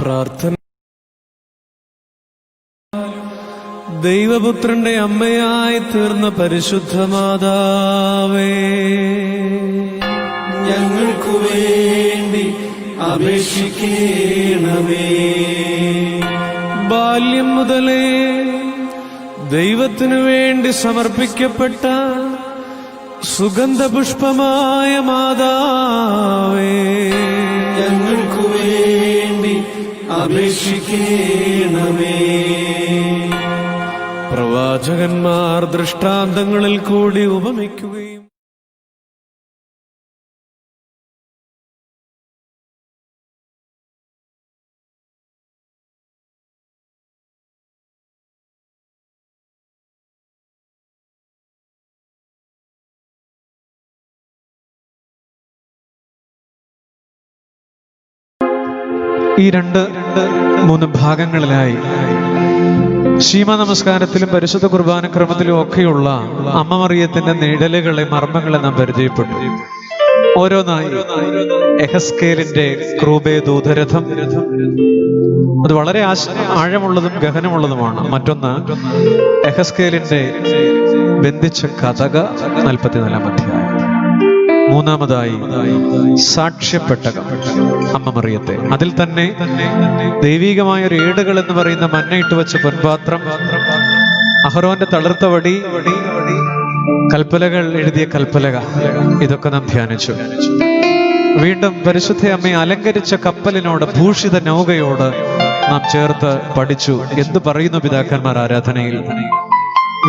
പ്രാർത്ഥന ദൈവപുത്രന്റെ അമ്മയായി തീർന്ന പരിശുദ്ധ മാതാവേ, ഞങ്ങൾക്കു വേണ്ടി അപേക്ഷിക്കണമേ. ബാല്യം മുതലേ ദൈവത്തിനു വേണ്ടി സമർപ്പിക്കപ്പെട്ട സുഗന്ധപുഷ്പമായ മാതാവേ, ഞങ്ങൾക്കു വേണ്ടി അപേക്ഷിക്കണമേ. പ്രവാചകന്മാർ ദൃഷ്ടാന്തങ്ങളിൽ കൂടി ഉപമിക്കുകയും ഈ രണ്ട് മൂന്ന് ഭാഗങ്ങളിലായി ശീമ നമസ്കാരത്തിലും പരിശുദ്ധ കുർബാന ക്രമത്തിലും ഒക്കെയുള്ള അമ്മ മറിയത്തിന്റെ നിഴലുകളെ, മർമ്മങ്ങളെ നാം പരിചയപ്പെട്ടു. ഓരോന്നായി എഹസ്കേലിന്റെ ക്രൂബേ ദൂതരഥം, അത് വളരെ ആഴമുള്ളതും ഗഹനമുള്ളതുമാണ്. മറ്റൊന്ന് എഹസ്കേലിന്റെ ബന്ധിച്ച കഥക 44-ാം അധ്യായം. മൂന്നാമതായി സാക്ഷ്യപ്പെട്ടകം അമ്മ മറിയത്തെ, അതിൽ തന്നെ ദൈവികമായ ഒരു ഏടുകൾ എന്ന് പറയുന്ന മന്നയിട്ട് വെച്ച പൊൻപാത്രം, അഹരോന്റെ തളിർത്ത വടി, കൽപ്പലകൾ എഴുതിയ കൽപ്പലക, ഇതൊക്കെ നാം ധ്യാനിച്ചു. വീണ്ടും പരിശുദ്ധ അമ്മയെ അലങ്കരിച്ച കപ്പലിനോട്, ഭൂഷിത നൗകയോട് നാം ചേർത്ത് പഠിച്ചു. എന്തു പറയുന്നു പിതാക്കന്മാർ ആരാധനയിൽ?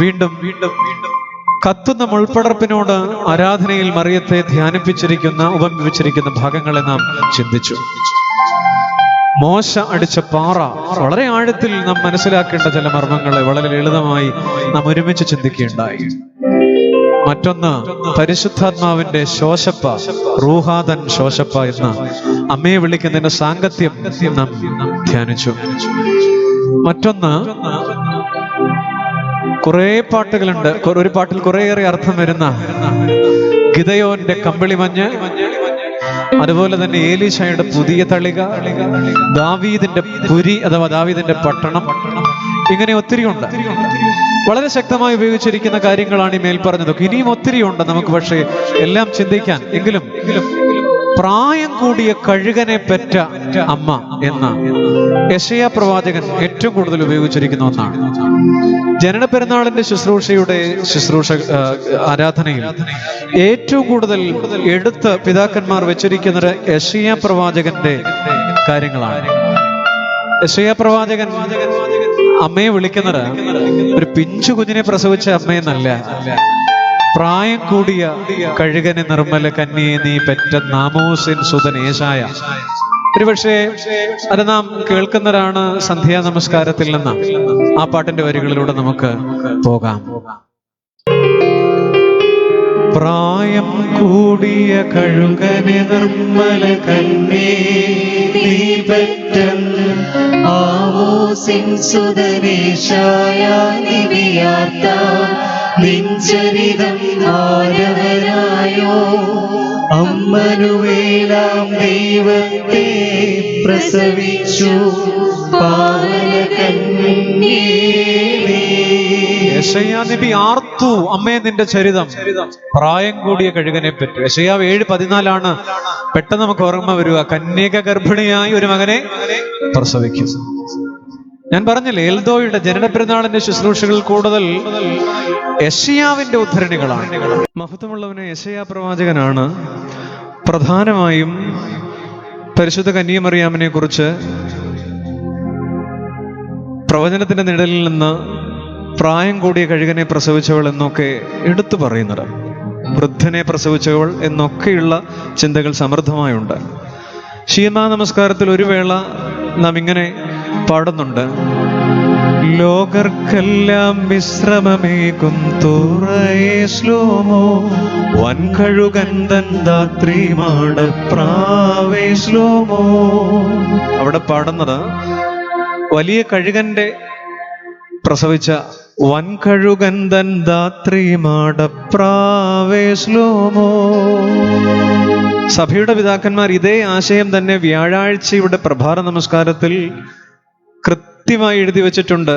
വീണ്ടും കത്തുന്ന മുൾപ്പടർപ്പിനോട് ആരാധനയിൽ മറിയത്തെ ധ്യാനിപ്പിച്ചിരിക്കുന്ന, ഉപമിപ്പിച്ചിരിക്കുന്ന ഭാഗങ്ങളെ നാം ചിന്തിച്ചു. മോശ അടിച്ച പാറ, വളരെ ആഴത്തിൽ നാം മനസ്സിലാക്കേണ്ട ചില മർമ്മങ്ങളെ വളരെ ലളിതമായി നാം ഒരുമിച്ച് ചിന്തിക്കുകയുണ്ടായി. മറ്റൊന്ന് പരിശുദ്ധാത്മാവിന്റെ ശോശപ്പ, റൂഹാദൻ ശോശപ്പ എന്ന അമ്മയെ വിളിക്കുന്നതിന്റെ സാങ്കത്യം നാം ധ്യാനിച്ചു. മറ്റൊന്ന്, കുറെ പാട്ടുകളുണ്ട്, ഒരു പാട്ടിൽ കുറേയേറെ അർത്ഥം വരുന്ന ഗിദയോന്റെ കമ്പിളിമഞ്ഞ്, അതുപോലെ തന്നെ ഏലീശയുടെ പുതിയ തളിക, ദാവീദിന്റെ പുരി അഥവാ ദാവീദിന്റെ പട്ടണം, ഇങ്ങനെ ഒത്തിരി ഉണ്ട്. വളരെ ശക്തമായി ഉപയോഗിച്ചിരിക്കുന്ന കാര്യങ്ങളാണ് ഈ മേൽപ്പറഞ്ഞതൊക്കെ. ഇനിയും ഒത്തിരി ഉണ്ട് നമുക്ക് പക്ഷേ എല്ലാം ചിന്തിക്കാൻ. എങ്കിലും പ്രായം കൂടിയ കഴുകനെ പെറ്റ അമ്മ എന്ന യെശയ്യാ പ്രവാചകൻ ഏറ്റവും കൂടുതൽ ഉപയോഗിച്ചിരിക്കുന്ന ഒന്നാണ്. ജനന പെരുന്നാളിന്റെ ശുശ്രൂഷ ആരാധനയിൽ ഏറ്റവും കൂടുതൽ എടുത്ത് പിതാക്കന്മാർ വെച്ചിരിക്കുന്നത് യെശയ്യാ പ്രവാചകന്റെ കാര്യങ്ങളാണ്. യെശയ്യാ പ്രവാചകൻ അമ്മയെ വിളിക്കുന്നത് ഒരു പിഞ്ചു കുഞ്ഞിനെ പ്രസവിച്ച അമ്മയെന്നല്ല, പ്രായം കൂടിയ കഴുകനെ നിർമ്മല കന്യയെ നീ പെറ്റ നാമോസിൻ സുതൻ ഏശായ. ഒരുപക്ഷെ അത് നാം കേൾക്കുന്നവരാണ് സന്ധ്യാ നമസ്കാരത്തിൽ നിന്ന്. ആ പാട്ടിന്റെ വരികളിലൂടെ നമുക്ക് പോകാം. പ്രായം കൂടിയ കഴുകനെ നിർമ്മല കന്യേ നീ പെറ്റ ആമോസിൻ സുതനേശായ നിവിയാർത്ത നിഞ്ചരിതം ആരവരായോ അമ്മനുവേലാം ദൈവത്തെ പ്രസവിച്ചു പാവനകന്യേ. യെശയ്യാ നബി ആർത്തു, അമ്മേ നിന്റെ ചരിതം, പ്രായം കൂടിയ കഴുകനെ പറ്റി. യെശയ്യാവ് 7:14 പെട്ടെന്ന് നമുക്ക് ഓർമ്മ വരിക, കന്യക ഗർഭിണിയായി ഒരു മകനെ പ്രസവിക്കും. ഞാൻ പറഞ്ഞില്ലേ, എൽദോയുടെ ജനന പെരുന്നാളിന്റെ ശുശ്രൂഷകൾ കൂടുതൽ യെശയ്യാവിന്റെ ഉദ്ധരണികളാണ്. മഹത്വമുള്ളവന് യെശയ്യാ പ്രവാചകനാണ് പ്രധാനമായും പരിശുദ്ധ കന്യകമറിയാമിനെ കുറിച്ച് പ്രവചനത്തിന്റെ നിഴലിൽ നിന്ന് പ്രായം കൂടിയ കഴുകനെ പ്രസവിച്ചവൾ എന്നൊക്കെ എടുത്തു പറയുന്നത്, വൃദ്ധനെ പ്രസവിച്ചവൾ എന്നൊക്കെയുള്ള ചിന്തകൾ സമൃദ്ധമായുണ്ട്. ശീമാ നമസ്കാരത്തിൽ ഒരു വേള നാം ഇങ്ങനെ പാടുന്നുണ്ട്, ലോകർക്കെല്ലാം വിശ്രമമേകും തുറയേ ശ്ലോമോ വൻകഴുകൻ തൻ ധാത്രി മാടപ്രാവേ ശ്ലോമോ. അവിടെ പാടുന്നത് വലിയ കഴുകന്റെ പ്രസവിച്ച വൻകഴുകൻ തൻ ധാത്രി മാടപ്രാവേ ശ്ലോമോ. സഭയുടെ പിതാക്കന്മാർ ഇതേ ആശയം തന്നെ വ്യാഴാഴ്ചയുടെ പ്രഭാത നമസ്കാരത്തിൽ കൃത്യമായി എഴുതി വച്ചിട്ടുണ്ട്.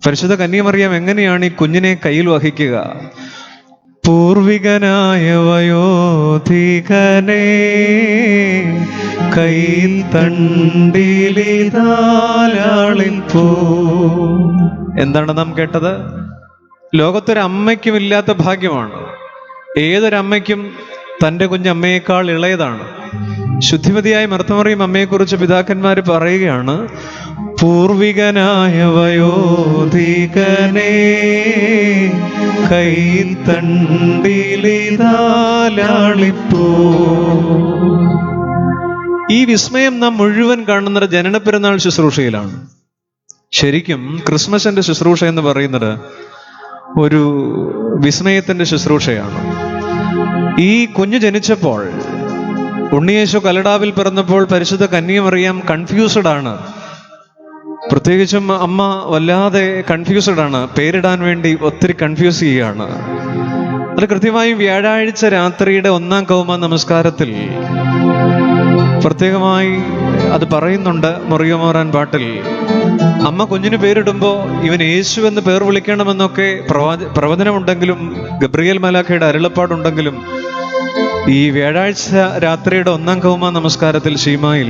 പരിശുദ്ധ കന്യമറിയാം എങ്ങനെയാണ് ഈ കുഞ്ഞിനെ കയ്യിൽ വഹിക്കുക? പൂർവികനായ വയോധികനെ കയ്യിൽ തണ്ടിലിതാലാളിൽ പോ. എന്താണ് നാം കേട്ടത്? ലോകത്തൊരമ്മയ്ക്കും ഇല്ലാത്ത ഭാഗ്യമാണ്. ഏതൊരമ്മയ്ക്കും തൻ്റെ കുഞ്ഞമ്മയേക്കാൾ ഇളയതാണ്. ശുദ്ധിമതിയായ മർത്തമറിയും അമ്മയെക്കുറിച്ച് പിതാക്കന്മാർ പറയുകയാണ്, പൂർവികനായ വയോധികനെ കയ്യിൽ തണ്ടിലിതാലാളിപ്പോ. ഈ വിസ്മയം നാം മുഴുവൻ കാണുന്നത് ജനന പെരുന്നാൾ ശുശ്രൂഷയിലാണ്. ശരിക്കും ക്രിസ്മസിന്റെ ശുശ്രൂഷ എന്ന് പറയുന്നത് ഒരു വിസ്മയത്തിന്റെ ശുശ്രൂഷയാണ്. ഈ കുഞ്ഞ് ജനിച്ചപ്പോൾ, ഉണ്ണിയേശു കല്ലടാവിൽ പിറന്നപ്പോൾ പരിശുദ്ധ കന്യമറിയാം കൺഫ്യൂസ്ഡ് ആണ്. പ്രത്യേകിച്ചും അമ്മ വല്ലാതെ കൺഫ്യൂസ്ഡ് ആണ്. പേരിടാൻ വേണ്ടി ഒത്തിരി കൺഫ്യൂസ് ചെയ്യുകയാണ്. അത് കൃത്യമായും വ്യാഴാഴ്ച രാത്രിയുടെ 1-ാം കൗമാ നമസ്കാരത്തിൽ പ്രത്യേകമായി അത് പറയുന്നുണ്ട്. മുറിയമോറാൻ പാട്ടിൽ അമ്മ കുഞ്ഞിന് പേരിടുമ്പോൾ ഇവൻ യേശു എന്ന് പേർ വിളിക്കണമെന്നൊക്കെ പ്രവചനമുണ്ടെങ്കിലും ഗബ്രിയേൽ മാലാഖയുടെ അരുളപ്പാടുണ്ടെങ്കിലും ഈ വ്യാഴാഴ്ച രാത്രിയുടെ 1-ാം കൗമാ നമസ്കാരത്തിൽ ശീമായിൽ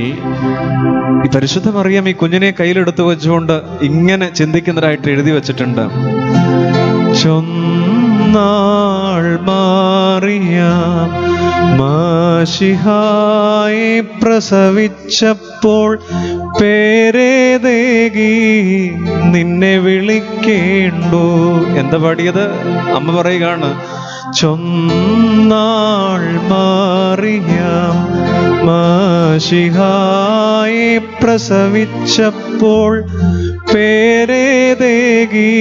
ഈ പരിശുദ്ധ മറിയം ഈ കുഞ്ഞിനെ കയ്യിലെടുത്ത് വെച്ചുകൊണ്ട് ഇങ്ങനെ ചിന്തിക്കുന്നതായിട്ട് എഴുതി വച്ചിട്ടുണ്ട്. ചൊന്നാൾ മാറിയാം മാശിഹായെ പ്രസവിച്ചപ്പോൾ പേരേതേകി നിന്നെ വിളിക്കേണ്ടു. എന്താ പാടിയത്? അമ്മ പറയുകയാണ്, ചൊന്നാൾ മാറിയാം മാശിഹായെ പ്രസവിച്ചപ്പോൾ പേരേതേകി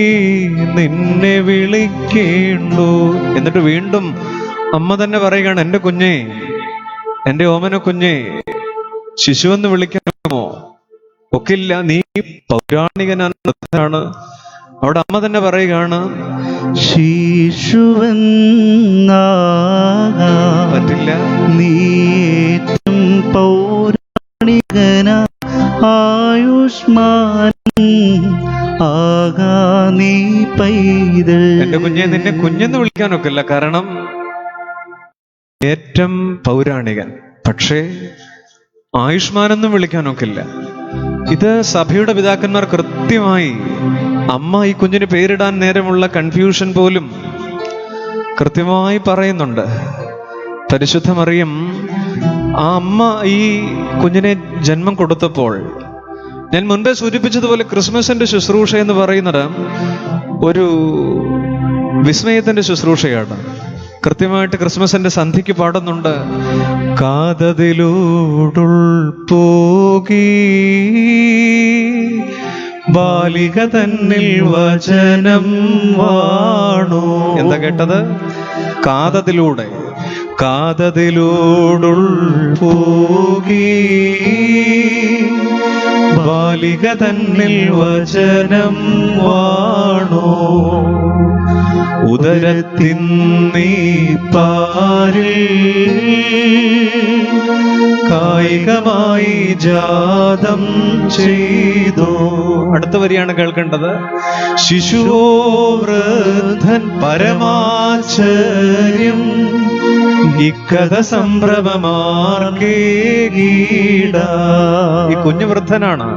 നിന്നെ വിളിക്കേണ്ടു. എന്നിട്ട് വീണ്ടും അമ്മ തന്നെ പറയുകയാണ്, എൻ്റെ കുഞ്ഞേ, എൻ്റെ ഓമന കുഞ്ഞേ, ശിശുവെന്ന് വിളിക്കാമോ? ഒക്കില്ല, നീ പൗരാണികനാണ്. അവിടെ അമ്മ തന്നെ പറയുകയാണ്, ശിശുവെന്നാകാൻ പറ്റില്ല, നീറ്റും പൗരാണികന ആയുഷ്മാൻ ആകാ നീ പൈതൽ. എന്റെ കുഞ്ഞെ, നിന്നെ കുഞ്ഞെന്ന് വിളിക്കാനൊക്കില്ല, കാരണം ഏറ്റവും പൗരാണികൻ. പക്ഷേ ആയുഷ്മാനെന്നും വിളിക്കാനൊക്കില്ല. ഇത് സഭയുടെ പിതാക്കന്മാർ കൃത്യമായി അമ്മ ഈ കുഞ്ഞിന് പേരിടാൻ നേരമുള്ള കൺഫ്യൂഷൻ പോലും കൃത്യമായി പറയുന്നുണ്ട്. പരിശുദ്ധ മറിയം ആ അമ്മ ഈ കുഞ്ഞിനെ ജന്മം കൊടുത്തപ്പോൾ, ഞാൻ മുൻപേ സൂചിപ്പിച്ചതുപോലെ ക്രിസ്മസിന്റെ ശുശ്രൂഷ എന്ന് പറയുന്നത് ഒരു വിസ്മയത്തിന്റെ ശുശ്രൂഷയാണ്. കൃത്യമായിട്ട് ക്രിസ്മസിന്റെ സന്ധിക്ക് പാടുന്നുണ്ട്, കാതതിലൂടുൾ പോകി ബാലിക തന്നിൽ വചനം വാണു. എന്താ കേട്ടത്? കാതതിലൂടെ, കാതതിലൂടുൾ പോകി ബാലിക തന്നിൽ വചനം വാണു. ഉദരത്തിൻ നീ പാരിൽ കായികമായി ജാതം ചെയ്തു. അടുത്ത വരിയാണ് കേൾക്കേണ്ടത്. ശിശുവോ വൃദ്ധൻ പരമാശ്ചര്യം ഇക്കഥ സംഭ്രമമാർഗീട. ഈ കുഞ്ഞു വൃദ്ധനാണ്.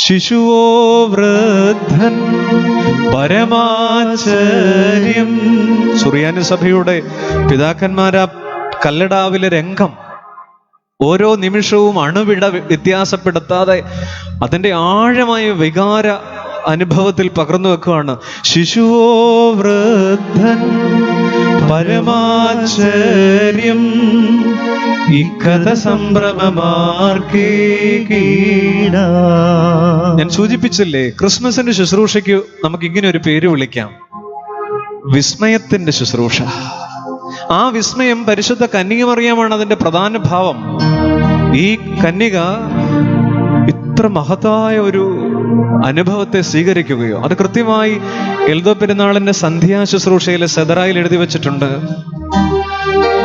ശിശുവോ വൃദ്ധൻ പരമാശ്ചര്യം. സുറിയാനി സഭയുടെ പിതാക്കന്മാരാ കല്ലടാവിലെ രംഗം ഓരോ നിമിഷവും അണുവിട വ്യത്യാസപ്പെടുത്താതെ അതിൻ്റെ ആഴമായ വികാര അനുഭവത്തിൽ പകർന്നു വെക്കുകയാണ്. ശിശുവോ വൃദ്ധൻ പരമാശ്ചര്യം ഇക്കഥ സംഭ്രമമാർഗീട. ഞാൻ സൂചിപ്പിച്ചില്ലേ, ക്രിസ്മസിന്റെ ശുശ്രൂഷയ്ക്ക് നമുക്ക് ഇങ്ങനെ ഒരു പേര് വിളിക്കാം, വിസ്മയത്തിന്റെ ശുശ്രൂഷ. ആ വിസ്മയം പരിശുദ്ധ കന്യകമറിയാമാണ് അതിന്റെ പ്രധാന ഭാവം. ഈ കന്യക ഇത്ര മഹത്തായ ഒരു അനുഭവത്തെ സ്വീകരിക്കുകയോ? അത് കൃത്യമായി എൽദോ പെരുന്നാളിന്റെ സന്ധ്യാ ശുശ്രൂഷയിലെ സെദറായിൽ എഴുതി വച്ചിട്ടുണ്ട്.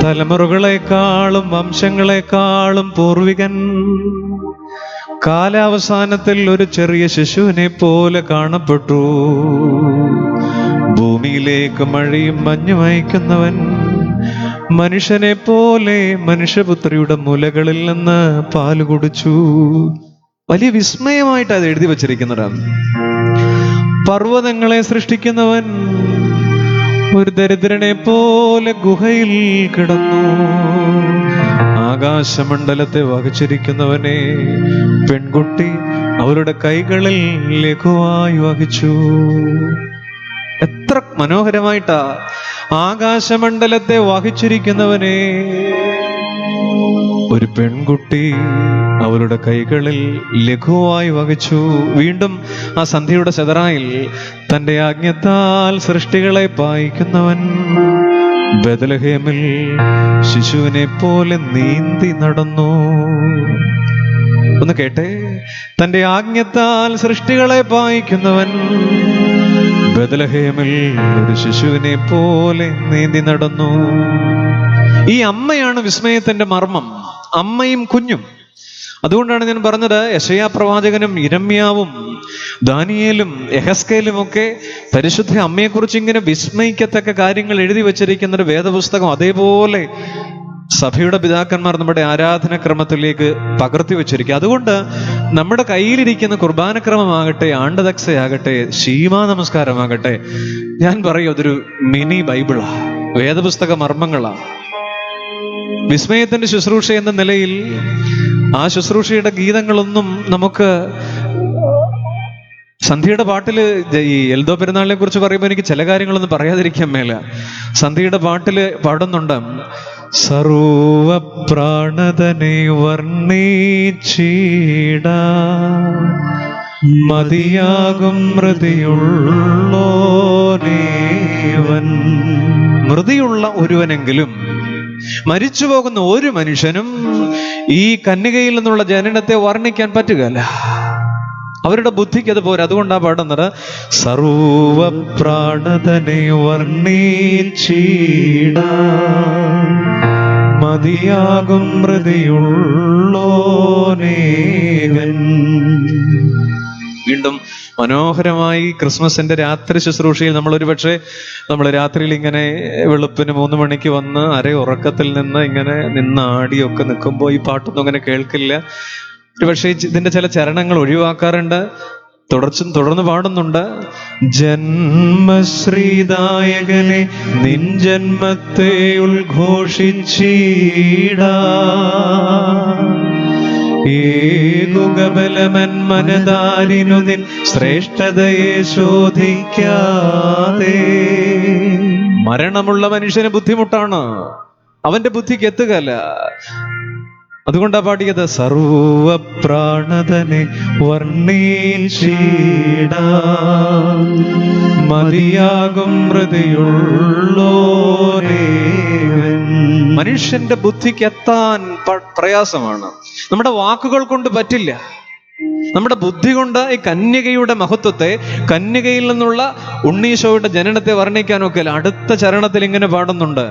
തലമുറകളെക്കാളും വംശങ്ങളെക്കാളും പൂർവികൻ കാലാവസാനത്തിൽ ഒരു ചെറിയ ശിശുവിനെ പോലെ കാണപ്പെട്ടു. ഭൂമിയിലേക്ക് മഴയും മഞ്ഞും അയക്കുന്നവൻ മനുഷ്യനെ പോലെ മനുഷ്യപുത്രിയുടെ മുലകളിൽ നിന്ന് പാല് കുടിച്ചു. വലിയ വിസ്മയമായിട്ട് അത് എഴുതി വച്ചിരിക്കുന്നതാണ്. പർവ്വതങ്ങളെ സൃഷ്ടിക്കുന്നവൻ ഒരു ദരിദ്രനെ പോലെ ഗുഹയിൽ കിടന്നു. ആകാശമണ്ഡലത്തെ വഹിച്ചിരിക്കുന്നവനെ പെൺകുട്ടി അവരുടെ കൈകളിൽ ലഘുവായി വഹിച്ചു. എത്ര മനോഹരമായിട്ടാ! ആകാശമണ്ഡലത്തെ വഹിച്ചിരിക്കുന്നവനെ ഒരു പെൺകുട്ടി അവളുടെ കൈകളിൽ ലഘുവായി വഹിച്ചു. വീണ്ടും ആ സന്ധ്യയുടെ സെദറായിൽ തന്റെ ആജ്ഞത്താൽ സൃഷ്ടികളെ പായിക്കുന്നവൻ ബെത്ലഹേമിൽ ശിശുവിനെ പോലെ നീന്തി നടന്നു. ഒന്ന് കേട്ടെ, തന്റെ ആജ്ഞത്താൽ സൃഷ്ടികളെ പായിക്കുന്നവൻ ബെത്ലഹേമിൽ ഒരു ശിശുവിനെ പോലെ നീന്തി നടന്നു. ഈ അമ്മയാണ് വിസ്മയത്തിന്റെ മർമ്മം, അമ്മയും കുഞ്ഞും. അതുകൊണ്ടാണ് ഞാൻ പറഞ്ഞത്, യെശയ്യാ പ്രവാചകനും യിരെമ്യാവും ദാനിയേലും യെഹെസ്കേലും ഒക്കെ പരിശുദ്ധ അമ്മയെക്കുറിച്ച് ഇങ്ങനെ വിസ്മയിക്കത്തക്ക കാര്യങ്ങൾ എഴുതി വച്ചിരിക്കുന്ന ഒരു വേദപുസ്തകം അതേപോലെ സഭയുടെ പിതാക്കന്മാർ നമ്മുടെ ആരാധനക്രമത്തിലേക്ക് പകർത്തി വെച്ചിരിക്കുക. അതുകൊണ്ട് നമ്മുടെ കയ്യിലിരിക്കുന്ന കുർബാനക്രമമാകട്ടെ, ആണ്ടദക്സയാകട്ടെ, ശീമാ നമസ്കാരമാകട്ടെ, ഞാൻ പറയും അതൊരു മിനി ബൈബിളാ, വേദപുസ്തക മർമ്മങ്ങളാ. വിസ്മയത്തിന്റെ ശുശ്രൂഷ എന്ന നിലയിൽ ആ ശുശ്രൂഷയുടെ ഗീതങ്ങളൊന്നും നമുക്ക് സന്ധ്യയുടെ പാട്ടില്, ഈ എൽദോ പെരുന്നാളിനെ കുറിച്ച് പറയുമ്പോൾ എനിക്ക് ചില കാര്യങ്ങളൊന്നും പറയാതിരിക്കാൻ മേല. സന്ധ്യയുടെ പാട്ടില് പാടുന്നുണ്ട്, സർവപ്രാണതനെ വർണ്ണിച്ചിട മതിയാകും മൃതിയുള്ളോനേവൻ. മൃതിയുള്ള ഒരുവനെങ്കിലും, മരിച്ചു പോകുന്ന ഒരു മനുഷ്യനും ഈ കന്യകയിൽ നിന്നുള്ള ജനനത്തെ വർണ്ണിക്കാൻ പറ്റുകയല്ല. അവരുടെ ബുദ്ധിക്ക് അത് പോരാ. അതുകൊണ്ടാ പാടുന്നത്, സർവപ്രാണതനെ വർണ്ണിച്ചിട മതിയാകും മൃതിയുള്ളോനേവൻ. വീണ്ടും മനോഹരമായി ക്രിസ്മസിന്റെ രാത്രി ശുശ്രൂഷയിൽ നമ്മൾ രാത്രിയിൽ ഇങ്ങനെ വെളുപ്പിന് 3 മണിക്ക് വന്ന് ഉറക്കത്തിൽ നിന്ന് ഇങ്ങനെ ആടിയൊക്കെ നിൽക്കുമ്പോൾ ഈ പാട്ടൊന്നും അങ്ങനെ കേൾക്കില്ല. ഒരുപക്ഷെ ഇതിന്റെ ചില ചരണങ്ങൾ ഒഴിവാക്കാറുണ്ട്. തുടർന്ന് പാടുന്നുണ്ട്, ജന്മശ്രീദായകനെ നിൻ ജന്മത്തെ ഉദ്ഘോഷിച്ചിടാ ഏകുകബലമൻ മനതാരിനു നിൻ ശ്രേഷ്ഠതയെ ശോധിക്കാതെ. മരണമുള്ള മനുഷ്യന് ബുദ്ധിമുട്ടാണ്, അവന്റെ ബുദ്ധിക്ക് എത്തുകയല്ല. അതുകൊണ്ടാ പാടിയത്, സർവപ്രാണതനെ വർണ്ണിച്ചിട മതിയാകും മൃതിയുള്ളോനേവൻ. മനുഷ്യന്റെ ബുദ്ധിക്ക് എത്താൻ പ്രയാസമാണ്. നമ്മുടെ വാക്കുകൾ കൊണ്ട് പറ്റില്ല. നമ്മുടെ ബുദ്ധി കൊണ്ട് ഈ കന്യകയുടെ മഹത്വത്തെ, കന്യകയിൽ നിന്നുള്ള ഉണ്ണീശോയുടെ ജനനത്തെ വർണ്ണിക്കാനൊക്കെ അടുത്ത ചരണത്തിൽ ഇങ്ങനെ പാടുന്നുണ്ട്,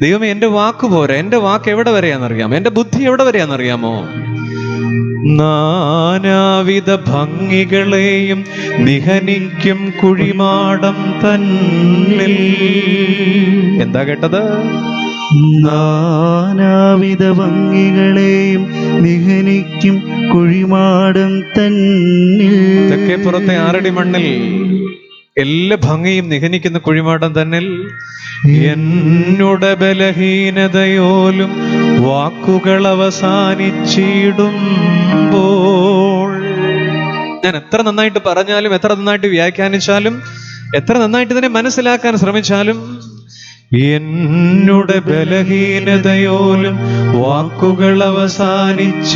ദൈവമേ എന്റെ വാക്ക് പോരാ, എന്റെ വാക്ക് എവിടെ വരെയാണെന്നറിയാമോ, എന്റെ ബുദ്ധി എവിടെ വരെയാണെന്നറിയാമോ? നാനാവിധ ഭംഗികളെയും നിഹനിക്കും കുഴിമാടം തന്നിൽ. എന്താ കേട്ടത്? നാനാവിധ ഭംഗികളെയും നിഹനിക്കും കുഴിമാടം തന്നിൽ. തെക്കേപ്പുറത്തെ 6 അടി മണ്ണിൽ എല്ലാ ഭംഗിയും നിഹനിക്കുന്ന കുഴിമാടം തന്നിൽ എന്നുടെ ബലഹീനതയോലും വാക്കുകൾ അവസാനിച്ചിടുമ്പോൾ. ഞാൻ എത്ര നന്നായിട്ട് പറഞ്ഞാലും, എത്ര നന്നായിട്ട് വ്യാഖ്യാനിച്ചാലും, എത്ര നന്നായിട്ട് ഇതിനെ മനസ്സിലാക്കാൻ ശ്രമിച്ചാലും, എന്നുടെ ബലഹീനതയോലും വാക്കുകൾ അവസാനിച്ചിടുമ്പോൾ.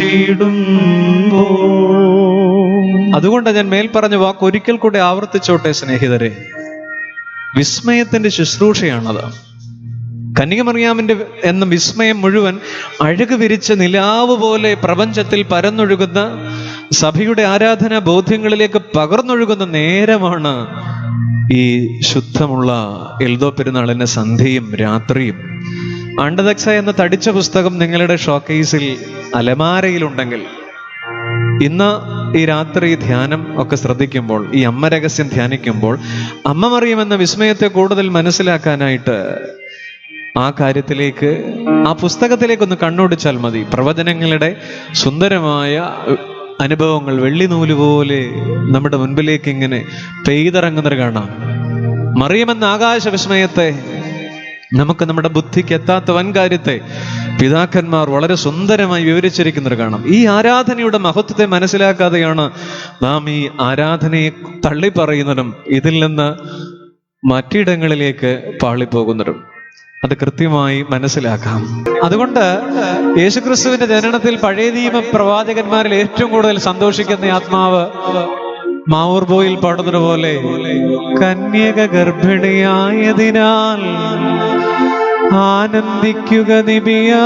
അതുകൊണ്ട് ഞാൻ മേൽപ്പറഞ്ഞ വാക്ക് ഒരിക്കൽ കൂടെ ആവർത്തിച്ചോട്ടെ സ്നേഹിതരെ, വിസ്മയത്തിന്റെ ശുശ്രൂഷയാണത്. കന്യകമറിയാമിന്റെ എന്ന വിസ്മയം മുഴുവൻ അഴക് വിരിച്ച നിലാവ് പോലെ പ്രപഞ്ചത്തിൽ പരന്നൊഴുകുന്ന സഭയുടെ ആരാധനാ ബോധ്യങ്ങളിലേക്ക് പകർന്നൊഴുകുന്ന നേരമാണ് ഈ ശുദ്ധമുള്ള എൽദോ പെരുന്നാളിന്റെ സന്ധ്യയും രാത്രിയും. ആണ്ടദക്സ എന്ന തടിച്ച പുസ്തകം നിങ്ങളുടെ ഷോക്കേസിൽ അലമാരയിലുണ്ടെങ്കിൽ ഇന്ന് ഈ രാത്രി ധ്യാനം ഒക്കെ ശ്രദ്ധിക്കുമ്പോൾ, ഈ അമ്മ രഹസ്യം ധ്യാനിക്കുമ്പോൾ, അമ്മ മറിയം എന്ന വിസ്മയത്തെ കൂടുതൽ മനസ്സിലാക്കാനായിട്ട് ആ കാര്യത്തിലേക്ക്, ആ പുസ്തകത്തിലേക്കൊന്ന് കണ്ണോടിച്ചാൽ മതി. പ്രവചനങ്ങളുടെ സുന്ദരമായ അനുഭവങ്ങൾ വെള്ളി നൂല് പോലെ നമ്മുടെ മുൻപിലേക്ക് ഇങ്ങനെ പെയ്തിറങ്ങുന്നത് കാണാം. മറിയം എന്ന ആകാശ വിസ്മയത്തെ, നമുക്ക് നമ്മുടെ ബുദ്ധിക്ക് എത്താത്ത വൻകാര്യത്തെ പിതാക്കന്മാർ വളരെ സുന്ദരമായി വിവരിച്ചിരിക്കുന്നത് കാണാം. ഈ ആരാധനയുടെ മഹത്വത്തെ മനസ്സിലാക്കാതെയാണ് നാം ഈ ആരാധനയെ തള്ളിപ്പറയുന്നതും ഇതിൽ നിന്ന് മറ്റിടങ്ങളിലേക്ക് പാളിപ്പോകുന്നതും. അത് കൃത്യമായി മനസ്സിലാക്കാം. അതുകൊണ്ട് യേശുക്രിസ്തുവിന്റെ ജനനത്തിൽ പഴയ നിയമ പ്രവാചകന്മാരിൽ ഏറ്റവും കൂടുതൽ സന്തോഷിക്കുന്ന ആത്മാവ് മാവൂർബോയിൽ പാടുന്നത് പോലെ, കന്യക ഗർഭിണിയായതിനാൽ ആനന്ദിക്കുക നിബിയാമേശായ.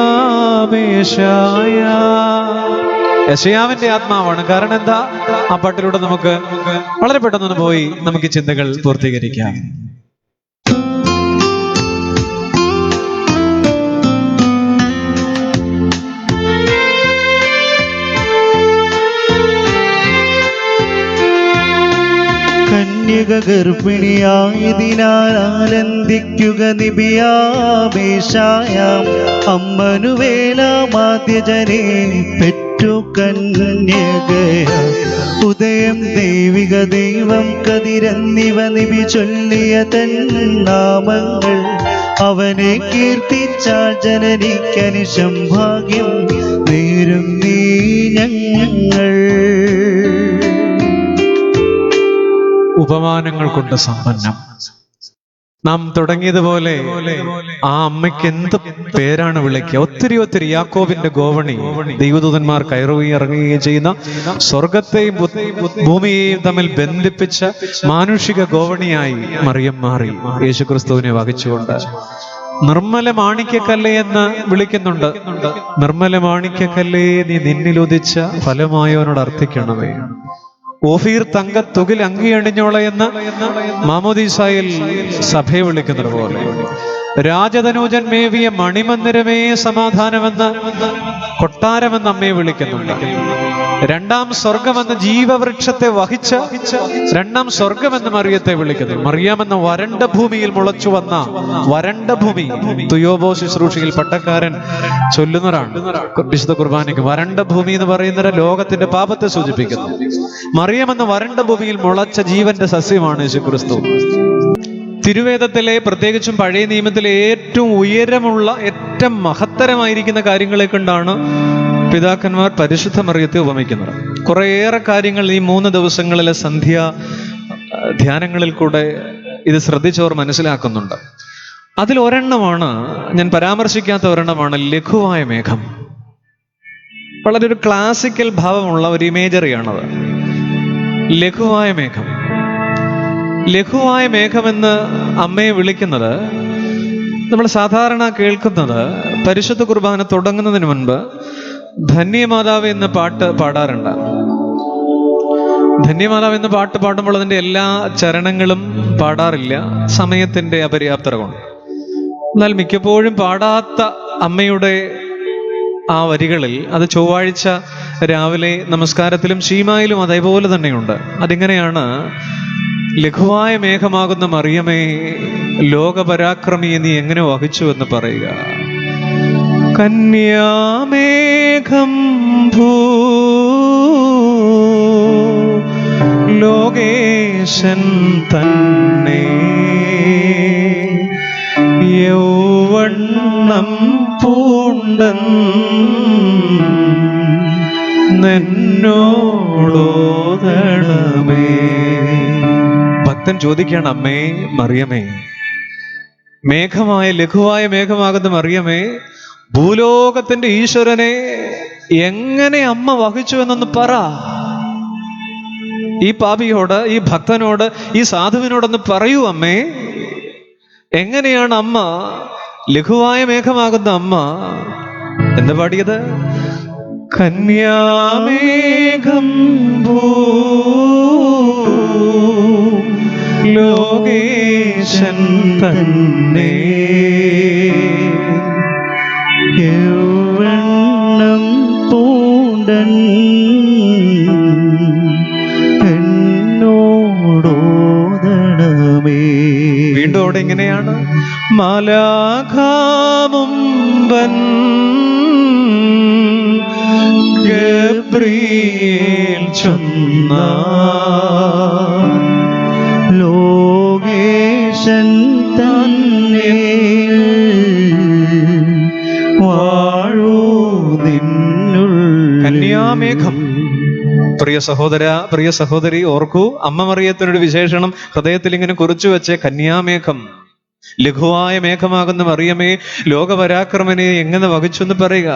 യെശയ്യാവിന്റെ ആത്മാവാണ്. കാരണം എന്താ? ആ പാട്ടിലൂടെ നമുക്ക് വളരെ പെട്ടെന്ന് പോയി നമുക്ക് ചിന്തകൾ പൂർത്തീകരിക്കാം. കന്യക ഗർഭിണിയായതിനാൽ ആനന്ദിക്കുക നിബിയാമേശായ. അമ്മനുവേലാമാദ്യജനെ പെറ്റു കന്യകയ. ഉദയം ദൈവിക ദൈവം കതിരെന്നിവ നിബി ചൊല്ലിയ തൻ നാമങ്ങൾ. അവനെ കീർത്തിച്ചാൽ ജനനിക്കനിശം ഭാഗ്യം നേരും നീ ഞങ്ങൾ. ഉപമാനങ്ങൾ കൊണ്ട് സമ്പന്നം. നാം തുടങ്ങിയതുപോലെ ആ അമ്മയ്ക്ക് എന്ത് പേരാണ് വിളിക്കുക? ഒത്തിരി യാക്കോബിന്റെ ഗോവണി. ദൈവദൂതന്മാർ കയറുകയും ഇറങ്ങുകയും ചെയ്യുന്ന, സ്വർഗത്തെയും ഭൂമിയെയും തമ്മിൽ ബന്ധിപ്പിച്ച മാനുഷിക ഗോവണിയായി മറിയം മാറി യേശുക്രിസ്തുവിനെ വഹിച്ചുകൊണ്ട്. നിർമ്മല മാണിക്യക്കല്ലേ എന്ന് വിളിക്കുന്നുണ്ട്. നിർമ്മല മാണിക്യക്കല്ലേ, നീ നിന്നിലുദിച്ച ഫലമായവനോട് അർത്ഥിക്കണമേ. ഓഫീർ തങ്കത്തുകിൽ അങ്കിയണിഞ്ഞോള എന്ന് മാമോദീസായിൽ സഭയെ വിളിക്കുന്നത് പോലെ, രാജതനൂജൻ മേവിയ മണിമന്ദിരമേ സമാധാനമെന്ന്, കൊട്ടാരമെന്ന് അമ്മയെ വിളിക്കുന്നുണ്ട്. രണ്ടാം സ്വർഗമെന്ന ജീവവൃക്ഷത്തെ വഹിച്ച രണ്ടാം സ്വർഗമെന്ന് മറിയത്തെ വിളിക്കുന്നു. മറിയാമെന്ന വരണ്ട ഭൂമിയിൽ മുളച്ചു വന്ന വരണ്ട ഭൂമി. തുയോബോ ശുശ്രൂഷയിൽ പട്ടക്കാരൻ ചൊല്ലുന്നതാണ് വിശുദ്ധ കുർബാനയ്ക്ക്. വരണ്ട ഭൂമി എന്ന് പറയുന്നത് ലോകത്തിന്റെ പാപത്തെ സൂചിപ്പിക്കുന്നു. മറിയാമെന്ന വരണ്ട ഭൂമിയിൽ മുളച്ച ജീവന്റെ സസ്യമാണ് യേശുക്രിസ്തു. തിരുവേദത്തിലെ, പ്രത്യേകിച്ചും പഴയ നിയമത്തിലെ ഏറ്റവും ഉയരമുള്ള, ഏറ്റവും മഹത്തരമായിരിക്കുന്ന കാര്യങ്ങളെ കൊണ്ടാണ് പിതാക്കന്മാർ പരിശുദ്ധ മറിയത്തെ ഉപമിക്കുന്നത്. കുറേയേറെ കാര്യങ്ങൾ ഈ 3 ദിവസങ്ങളിലെ സന്ധ്യ ധ്യാനങ്ങളിൽ കൂടെ ഇത് ശ്രദ്ധിച്ചവർ മനസ്സിലാക്കുന്നുണ്ട്. അതിൽ ഒരെണ്ണമാണ്, ഞാൻ പരാമർശിക്കാത്ത ഒരെണ്ണമാണ് ലഘുവായ മേഘം. വളരെ ഒരു ക്ലാസിക്കൽ ഭാവമുള്ള ഒരു ഇമേജറിയാണത്. ലഘുവായ മേഘം. ലഘുവായ മേഘമെന്ന് അമ്മയെ വിളിക്കുന്നത് നമ്മൾ സാധാരണ കേൾക്കുന്നത് പരിശുദ്ധ കുർബാന തുടങ്ങുന്നതിന് മുൻപ് ധന്യമാതാവ് എന്ന പാട്ട് പാടാറുണ്ട്. ധന്യമാതാവ് എന്ന പാട്ട് പാടുമ്പോൾ അതിൻ്റെ എല്ലാ ചരണങ്ങളും പാടാറില്ല, സമയത്തിൻ്റെ അപര്യാപ്തത കൊണ്ട്. എന്നാൽ മിക്കപ്പോഴും പാടാത്ത അമ്മയുടെ ആ വരികളിൽ, അത് ചൊവ്വാഴ്ച രാവിലെ നമസ്കാരത്തിലും ശീമായിലും അതേപോലെ തന്നെയുണ്ട്. അതിങ്ങനെയാണ്: ലഘുവായ മേഘമാകുന്ന മറിയമേ, ലോകപരാക്രമിയെ നീ എങ്ങനെ വഹിച്ചു എന്ന് പറയുക. കന്യാമേഘം ഭൂ ലോകേശൻ തന്നെ, യൗവണ്ണം പൂണ്ടെന്നോടോദണമേ. ഭക്തൻ ചോദിക്കുകയാണ്, അമ്മേ മറിയമേ, മേഘമായ ലഘുവായ മേഘമാകുന്ന മറിയമേ, ഭൂലോകത്തിന്റെ ഈശ്വരനെ എങ്ങനെ അമ്മ വഹിച്ചു എന്നൊന്ന് പറ. ഈ പാപിയോട്, ഈ ഭക്തനോട്, ഈ സാധുവിനോടൊന്ന് പറയൂ അമ്മേ. എങ്ങനെയാണ് അമ്മ, ലഘുവായ മേഘമാകുന്ന അമ്മ എന്താ പാടിയത്? കന്യാമേഘം ലോകേശൻ തന്നെ യൗവനം പൂണ്ടൻ എന്നോടോദണമേ. വീണ്ടും അവിടെ ഇങ്ങനെയാണ്, മാലാഖാമുമ്പൻ ഗബ്രിയേൽ ചൊന്ന ലോകേശൻ തന്നെ വാഴൂ നിന്നുള്ളിൽ. കന്യാമേഘം. പ്രിയ സഹോദര, പ്രിയ സഹോദരി, ഓർക്കൂ, അമ്മ മറിയത്തിനൊരു വിശേഷണം ഹൃദയത്തിൽ ഇങ്ങനെ കുറിച്ചു വെച്ചേ, കന്യാമേഘം. ലഘുവായ മേഘമാകുന്ന മറിയമേ, ലോകപരാക്രമനെ എങ്ങനെ വഹിച്ചു എന്ന് പറയുക.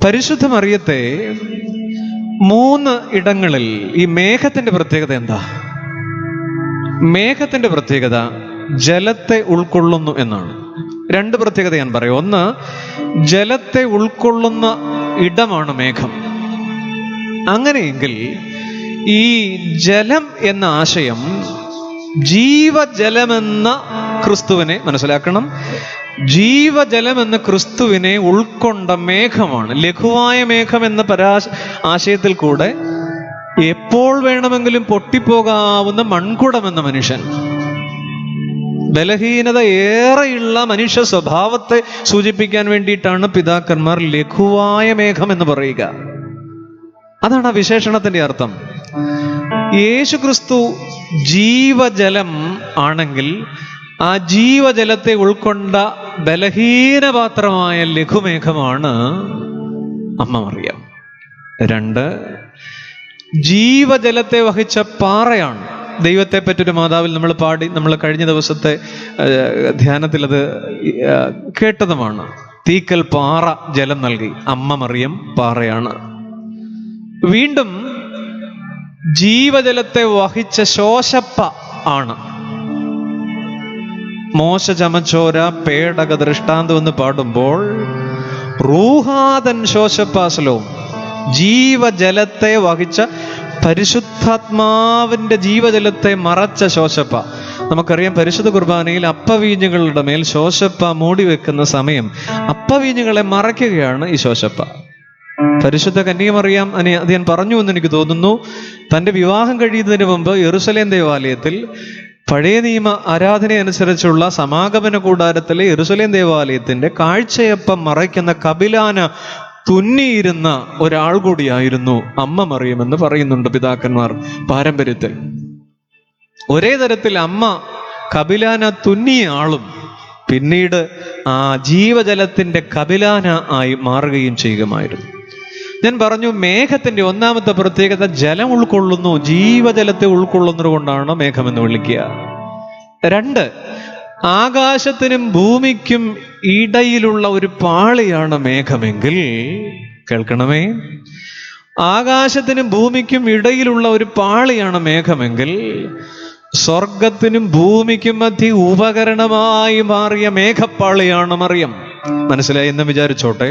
പരിശുദ്ധ മറിയത്തെ 3 ഇടങ്ങളിൽ ഈ മേഘത്തിന്റെ പ്രത്യേകത എന്താ? മേഘത്തിന്റെ പ്രത്യേകത ജലത്തെ ഉൾക്കൊള്ളുന്നു എന്നാണ്. 2 പ്രത്യേകത ഞാൻ പറയും. ഒന്ന്, ജലത്തെ ഉൾക്കൊള്ളുന്ന ഇടമാണ് മേഘം. അങ്ങനെയെങ്കിൽ ഈ ജലം എന്ന ആശയം ജീവജലമെന്ന ക്രിസ്തുവിനെ മനസ്സിലാക്കണം. ജീവജലമെന്ന ക്രിസ്തുവിനെ ഉൾക്കൊണ്ട മേഘമാണ്. ലഘുവായ മേഘം എന്ന ആശയത്തിൽ കൂടെ എപ്പോൾ വേണമെങ്കിലും പൊട്ടിപ്പോകാവുന്ന മൺകുടം എന്ന മനുഷ്യൻ, ബലഹീനത ഏറെയുള്ള മനുഷ്യ സ്വഭാവത്തെ സൂചിപ്പിക്കാൻ വേണ്ടിയിട്ടാണ് പിതാക്കന്മാർ ലഘുവായ മേഘം എന്ന് പറയുക. അതാണ് ആ വിശേഷണത്തിന്റെ അർത്ഥം. യേശു ക്രിസ്തു ജീവജലം ആണെങ്കിൽ ആ ജീവജലത്തെ ഉൾക്കൊണ്ട ബലഹീനപാത്രമായ ലഘുമേഘമാണ് അമ്മ മറിയം. 2, ജീവജലത്തെ വഹിച്ച പാറയാണ്. ദൈവത്തെ പറ്റൊരു മാതാവിൽ നമ്മൾ പാടി, നമ്മൾ കഴിഞ്ഞ ദിവസത്തെ ധ്യാനത്തിൽ അത് കേട്ടതുമാണ്. തീക്കൽ പാറ ജലം നൽകി. അമ്മ മറിയം പാറയാണ്. വീണ്ടും ജീവജലത്തെ വഹിച്ച ശോശപ്പ ആണ്. മോശ ചമച്ചോര പേടക ദൃഷ്ടാന്തം എന്ന് പാടുമ്പോൾ റൂഹാദൻ ശോശപ്പാസലവും, ജീവജലത്തെ വഹിച്ച പരിശുദ്ധാത്മാവിന്റെ ജീവജലത്തെ മറച്ച ശോശപ്പ. നമുക്കറിയാം, പരിശുദ്ധ കുർബാനയിൽ അപ്പവീഞ്ഞുകളുടെ മേൽ ശോശപ്പ മൂടി വെക്കുന്ന സമയം അപ്പവീഞ്ഞുകളെ മറയ്ക്കുകയാണ് ഈ ശോശപ്പ. പരിശുദ്ധ കന്യകമറിയാം അത് ഞാൻ പറഞ്ഞു എന്ന് എനിക്ക് തോന്നുന്നു. തന്റെ വിവാഹം കഴിയുന്നതിന് മുമ്പ് യെരുശലേം ദേവാലയത്തിൽ പഴയ നിയമ ആരാധന അനുസരിച്ചുള്ള സമാഗമന കൂടാരത്തിലെ യെരുശലേം ദേവാലയത്തിന്റെ കാഴ്ചയപ്പം മറയ്ക്കുന്ന കപിലാന തുന്നിയിരുന്ന ഒരാൾ കൂടിയായിരുന്നു അമ്മ മറിയമെന്ന് പറയുന്നുണ്ട് പിതാക്കന്മാർ പാരമ്പര്യത്തിൽ. ഒരേ തരത്തിൽ അമ്മ കപിലാന തുന്നിയ ആളും പിന്നീട് ആ ജീവജലത്തിന്റെ കപിലാന ആയി മാറുകയും ചെയ്യുകയായിരുന്നു. ഞാൻ പറഞ്ഞു, മേഘത്തിന്റെ 1ാമത്തെ പ്രത്യേകത ജലം ഉൾക്കൊള്ളുന്നു, ജീവജലത്തെ ഉൾക്കൊള്ളുന്നത് കൊണ്ടാണ് മേഘമെന്ന് വിളിക്കുക. 2, ആകാശത്തിനും ഭൂമിക്കും ഇടയിലുള്ള ഒരു പാളിയാണ് മേഘമെങ്കിൽ, കേൾക്കണമേ, ആകാശത്തിനും ഭൂമിക്കും ഇടയിലുള്ള ഒരു പാളിയാണ് മേഘമെങ്കിൽ സ്വർഗത്തിനും ഭൂമിക്കും മധ്യ ഉപകരണമായി മാറിയ മേഘപ്പാളിയാണ് മറിയം. മനസ്സിലായി എന്ന് വിചാരിച്ചോട്ടെ.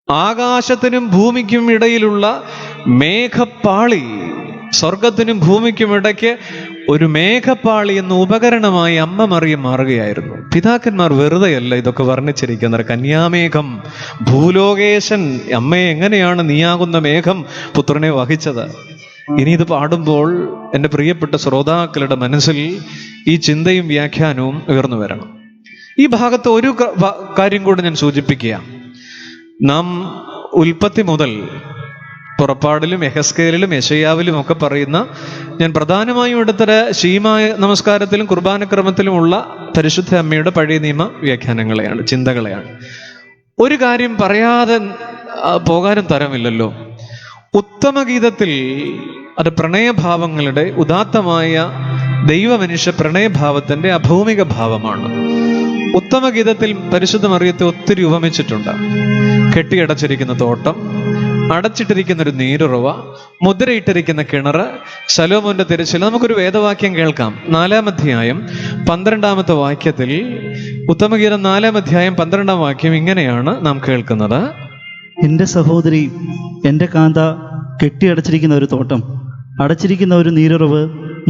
ആകാശത്തിനും ഭൂമിക്കും ഇടയിലുള്ള മേഘപ്പാളി, സ്വർഗത്തിനും ഭൂമിക്കും ഇടയ്ക്ക് ഒരു മേഘപ്പാളി എന്ന ഉപകരണമായി അമ്മ മറിയം മാറുകയായിരുന്നു. പിതാക്കന്മാർ വെറുതെയല്ല ഇതൊക്കെ വർണ്ണിച്ചിരിക്കുന്നത്. കന്യാമേഘം, ഭൂലോകേശൻ, അമ്മയെ എങ്ങനെയാണ് നീയാകുന്ന മേഘം പുത്രനെ വഹിച്ചത്. ഇനി ഇത് പാടുമ്പോൾ എൻ്റെ പ്രിയപ്പെട്ട ശ്രോതാക്കളുടെ മനസ്സിൽ ഈ ചിന്തയും വ്യാഖ്യാനവും ഉയർന്നു വരണം. ഈ ഭാഗത്ത് ഒരു കാര്യം കൂടെ ഞാൻ സൂചിപ്പിക്കുക. നാം ഉൽപ്പത്തി മുതൽ പുറപ്പാടിലും യഹസ്കേലിലും യെശയ്യാവിലും ഒക്കെ പറയുന്ന, ഞാൻ പ്രധാനമായും എടുത്തത് ശീമായ നമസ്കാരത്തിലും കുർബാനക്രമത്തിലുമുള്ള പരിശുദ്ധ അമ്മയുടെ പഴയ നിയമ വ്യാഖ്യാനങ്ങളെയാണ്, ചിന്തകളെയാണ്. ഒരു കാര്യം പറയാതെ പോകാനും തരമില്ലല്ലോ. ഉത്തമഗീതത്തിൽ അത് പ്രണയഭാവങ്ങളുടെ ഉദാത്തമായ ദൈവമനുഷ്യ പ്രണയഭാവത്തിന്റെ അഭൗമിക ഭാവമാണ്. ഉത്തമഗീതത്തിൽ പരിശുദ്ധ മറിയത്തെ ഒത്തിരി ഉപമിച്ചിട്ടുണ്ട്. കെട്ടിയടച്ചിരിക്കുന്ന തോട്ടം, അടച്ചിട്ടിരിക്കുന്ന ഒരു നീരുറവ, മുദ്രയിട്ടിരിക്കുന്ന കിണർ, ശലോമോന്റെ തിരച്ചിൽ. നമുക്കൊരു വേദവാക്യം കേൾക്കാം. 4-ാം അധ്യായം 12-ാമത്തെ വാക്യത്തിൽ, ഉത്തമഗീതം 4-ാം അധ്യായം 12-ാം വാക്യം ഇങ്ങനെയാണ് നാം കേൾക്കുന്നത്: എൻ്റെ സഹോദരി, എൻ്റെ കാന്ത, കെട്ടിയടച്ചിരിക്കുന്ന ഒരു തോട്ടം, അടച്ചിരിക്കുന്ന ഒരു നീരുറവ്,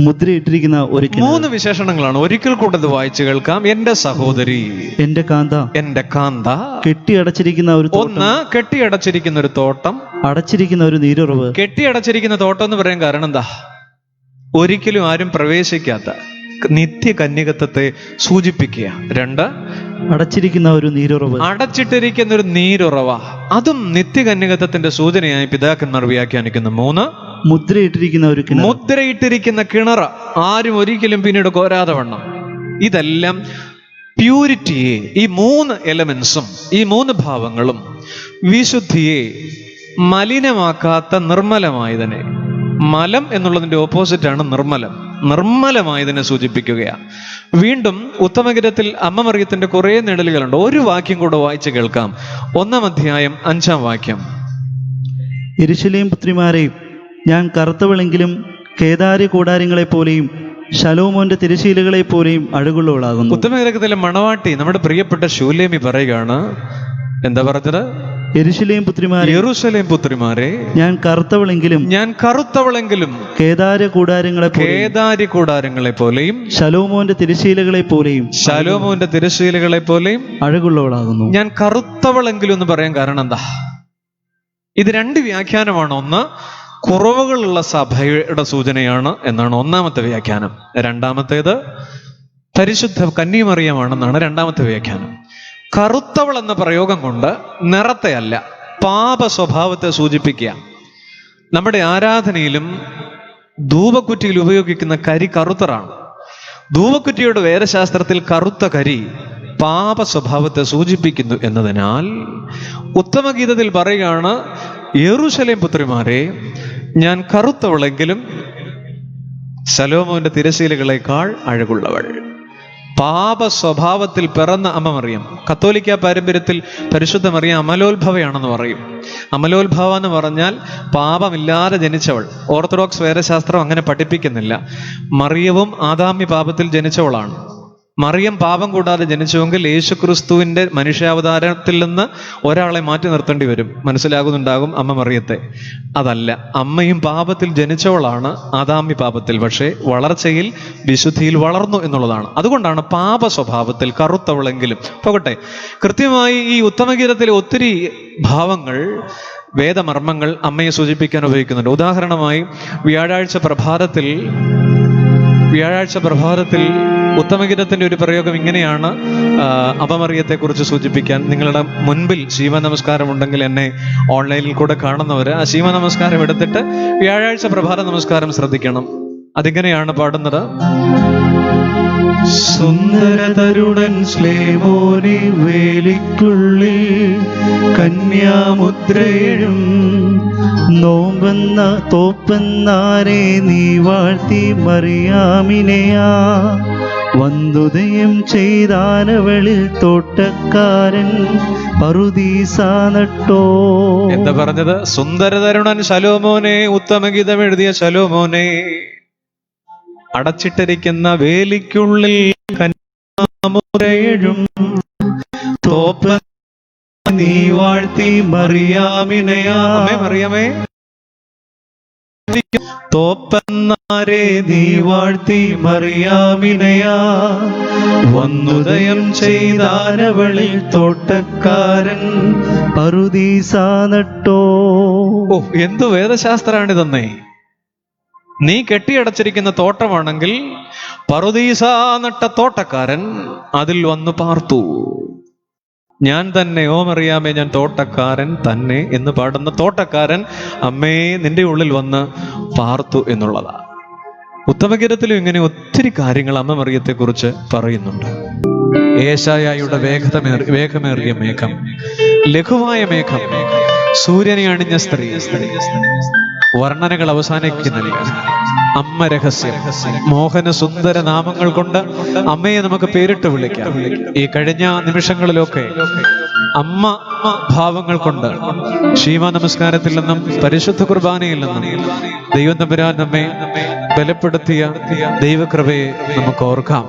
മുദ്രയിട്ടിരിക്കുന്ന ഒരു കിണർ. 3 വിശേഷണങ്ങളാണ്. ഒരിക്കൽ കൂടെ ഇത് വായിച്ചു കേൾക്കാം. എൻ്റെ സഹോദരി, എൻ്റെ കാന്ത, എൻ്റെ കാന്ത. കെട്ടിയടച്ചിരിക്കുന്ന ഒരു തോട്ടം, 1 കെട്ടിയടച്ചിരിക്കുന്ന ഒരു തോട്ടം, അടച്ചിരിക്കുന്ന ഒരു നീരുറവ്. കെട്ടിയടച്ചിരിക്കുന്ന തോട്ടം എന്ന് പറയാൻ കാരണം എന്താ? ഒരിക്കലും ആരും പ്രവേശിക്കാത്ത നിത്യ കന്യകത്വത്തെ സൂചിപ്പിക്കുക. 2 അടച്ചിരിക്കുന്ന ഒരു നീരുറവ്, അടച്ചിട്ടിരിക്കുന്ന ഒരു നീരുറവ, അതും നിത്യകന്യകത്വത്തിന്റെ സൂചനയായി പിതാക്കന്മാർ വ്യാഖ്യാനിക്കുന്നു. 3 മുദ്രയിട്ടിരിക്കുന്ന ഒരു കിണർ, മുദ്രയിട്ടിരിക്കുന്ന കിണർ, ആരും ഒരിക്കലും പിന്നീട് കോരാതെ വണ്ണം. ഇതെല്ലാം പ്യൂരിറ്റിയെ, ഈ 3 എലമെന്റ്സും ഈ 3 ഭാവങ്ങളും വിശുദ്ധിയെ മലിനമാക്കാത്ത നിർമ്മലമായതിനെ, മലം എന്നുള്ളതിന്റെ ഓപ്പോസിറ്റാണ് നിർമ്മലം, നിർമ്മലമായതിനെ സൂചിപ്പിക്കുകയാണ്. വീണ്ടും ഉത്തമഗീതത്തിൽ അമ്മ മറിയത്തിന്റെ കുറെ നിഴലുകളുണ്ട്. ഒരു വാക്യം കൂടെ വായിച്ച് കേൾക്കാം. 1-ാം അധ്യായം 5-ാം വാക്യം. യെരൂശലേം പുത്രിമാരെ, ഞാൻ കറുത്തവളെങ്കിലും കേദാരി കൂടാരങ്ങളെ പോലെയും ശലോമോന്റെ തിരശീലകളെ പോലെയും അഴകുള്ളവളാകുന്നു. ഉത്തമഗീതത്തിലെ മണവാട്ടി നമ്മുടെ പ്രിയപ്പെട്ട ശൂലേമി പറയുകയാണ്. എന്താ പറഞ്ഞത്? യെരൂശലേം പുത്രിമാരെ, യെരൂശലേം പുത്രിമാരെ, ഞാൻ കറുത്തവളെങ്കിലും കേദാരി കൂടാരങ്ങളെ പോലെയും ശലോമോന്റെ തിരശീലകളെ പോലെയും അഴകുള്ളവളാകുന്നു. ഞാൻ കറുത്തവളെങ്കിലും എന്ന് പറയാൻ കാരണം എന്താ? ഇത് 2 വ്യാഖ്യാനമാണ്. 1 കുറവുകളുള്ള സഭയുടെ സൂചനയാണ് എന്നാണ് 1-ാമത്തെ വ്യാഖ്യാനം. 2-ാമത്തേത് പരിശുദ്ധ കന്യമറിയമാണെന്നാണ് 2-ാമത്തെ വ്യാഖ്യാനം. കറുത്തവൾ എന്ന പ്രയോഗം കൊണ്ട് നിറത്തെ അല്ല, പാപ സ്വഭാവത്തെ സൂചിപ്പിക്കുക. നമ്മുടെ ആരാധനയിലും ധൂപക്കുറ്റിയിൽ ഉപയോഗിക്കുന്ന കരി കറുത്തറാണ്. ധൂപക്കുറ്റിയുടെ വേദശാസ്ത്രത്തിൽ കറുത്ത കരി പാപ സ്വഭാവത്തെ സൂചിപ്പിക്കുന്നു എന്നതിനാൽ ഉത്തമഗീതത്തിൽ പറയുകയാണ്, യെരൂശലേം പുത്രിമാരെ, ഞാൻ കറുത്തവളെങ്കിലും ശലോമോന്റെ തിരശീലകളെക്കാൾ അഴകുള്ളവൾ. പാപ സ്വഭാവത്തിൽ പിറന്ന അമ്മ മറിയം. കത്തോലിക്ക പാരമ്പര്യത്തിൽ പരിശുദ്ധ മറിയം അമലോത്ഭവയാണെന്ന് പറയും. അമലോത്ഭവ എന്ന് പറഞ്ഞാൽ പാപമില്ലാതെ ജനിച്ചവൾ. ഓർത്തഡോക്സ് വേദശാസ്ത്രം അങ്ങനെ പഠിപ്പിക്കുന്നില്ല. മറിയവും ആദാമ്യ പാപത്തിൽ ജനിച്ചവളാണ്. മറിയം പാപം കൂടാതെ ജനിച്ചുവെങ്കിൽ യേശുക്രിസ്തുവിന്റെ മനുഷ്യാവതാരത്തിൽ നിന്ന് ഒരാളെ മാറ്റി നിർത്തേണ്ടി വരും. മനസ്സിലാകുന്നുണ്ടാകും അമ്മ മറിയത്തെ. അതല്ല, അമ്മയും പാപത്തിൽ ജനിച്ചവളാണ്, ആദാമ്യ പാപത്തിൽ. പക്ഷേ വളർച്ചയിൽ വിശുദ്ധിയിൽ വളർന്നു എന്നുള്ളതാണ്. അതുകൊണ്ടാണ് പാപ സ്വഭാവത്തിൽ കറുത്തവളെങ്കിലും. പോകട്ടെ, കൃത്യമായി ഈ ഉത്തമഗീതത്തിലെ ഒത്തിരി ഭാവങ്ങൾ, വേദമർമ്മങ്ങൾ അമ്മയെ സൂചിപ്പിക്കാൻ ഉപയോഗിക്കുന്നുണ്ട്. ഉദാഹരണമായി വ്യാഴാഴ്ച പ്രഭാതത്തിൽ ഉത്തമഗീതത്തിന്റെ ഒരു പ്രയോഗം ഇങ്ങനെയാണ് അപമറിയത്തെ കുറിച്ച് സൂചിപ്പിക്കാൻ. നിങ്ങളുടെ മുൻപിൽ ശീവ നമസ്കാരം ഉണ്ടെങ്കിൽ എന്നെ ഓൺലൈനിൽ കൂടെ കാണുന്നവര് ആ ശീവ നമസ്കാരം എടുത്തിട്ട് വ്യാഴാഴ്ച പ്രഭാത നമസ്കാരം ശ്രദ്ധിക്കണം. അതിങ്ങനെയാണ് പാടുന്നത്. സുന്ദര തരുണൻ ശ്ലേമോനെ വേലിക്കുള്ളിൽ കന്യാമുദ്രയിടും നോമ്പെന്ന തോപ്പെന്നാരെ നീ വാഴ്ത്തി മറിയാമിനെയാ വന്നുദയം ചെയ്താനവളിൽ തോട്ടക്കാരൻ പറുദീസ നട്ടോ. എന്താ പറഞ്ഞത്? സുന്ദര തരുണൻ ശലോമോനെ, ഉത്തമഗീതം എഴുതിയ ശലോമോനെ, അടച്ചിട്ടിരിക്കുന്ന വേലിക്കുള്ളിൽ കന്യാമുദ്രയിടും തോപ്പ നീ വാഴ്ത്തി മറിയാമിനെയാ. മറിയമേ, തോപ്പന്നാരെ നീ വാഴ്ത്തി മറിയാമിനെയാ വന്നുദയം ചെയ്താനവളിൽ തോട്ടക്കാരൻ പറുദീസ നട്ടോ. ഓ, എന്തു വേദശാസ്ത്രാണിതെന്നേ! നീ കെട്ടിയടച്ചിരിക്കുന്ന തോട്ടമാണെങ്കിൽ പറുദീസ നട്ട തോട്ടക്കാരൻ അതിൽ വന്നു പാർത്തു. ഞാൻ തന്നെ, ഓ മറിയാമേ, ഞാൻ തോട്ടക്കാരൻ തന്നെ എന്ന് പാടുന്ന തോട്ടക്കാരൻ അമ്മേ നിന്റെ ഉള്ളിൽ വന്ന് പാർത്തു എന്നുള്ളതാ. ഉത്തമഗീതത്തിലും ഇങ്ങനെ ഒത്തിരി കാര്യങ്ങൾ അമ്മ മറിയത്തെ കുറിച്ച് പറയുന്നുണ്ട്. ഏശായായുടെ വേഗമേറിയ മേഘം, ലഘുവായ മേഘം, സൂര്യനെ അണിഞ്ഞ സ്ത്രീ, വർണ്ണനകൾ അവസാനിക്കുന്നില്ല. അമ്മ രഹസ്യം, മോഹന സുന്ദര നാമങ്ങൾ കൊണ്ട് അമ്മയെ നമുക്ക് പേരിട്ട് വിളിക്കാം. ഈ കഴിഞ്ഞ നിമിഷങ്ങളിലൊക്കെ അമ്മ ഭാവങ്ങൾ കൊണ്ട് ശീമ നമസ്കാരത്തിൽ നിന്നും പരിശുദ്ധ കുർബാനയിൽ നിന്നും ദൈവം തമ്പുരാൻ നമ്മെ ബലപ്പെടുത്തിയ ദൈവകൃപയെ നമുക്ക് ഓർക്കാം.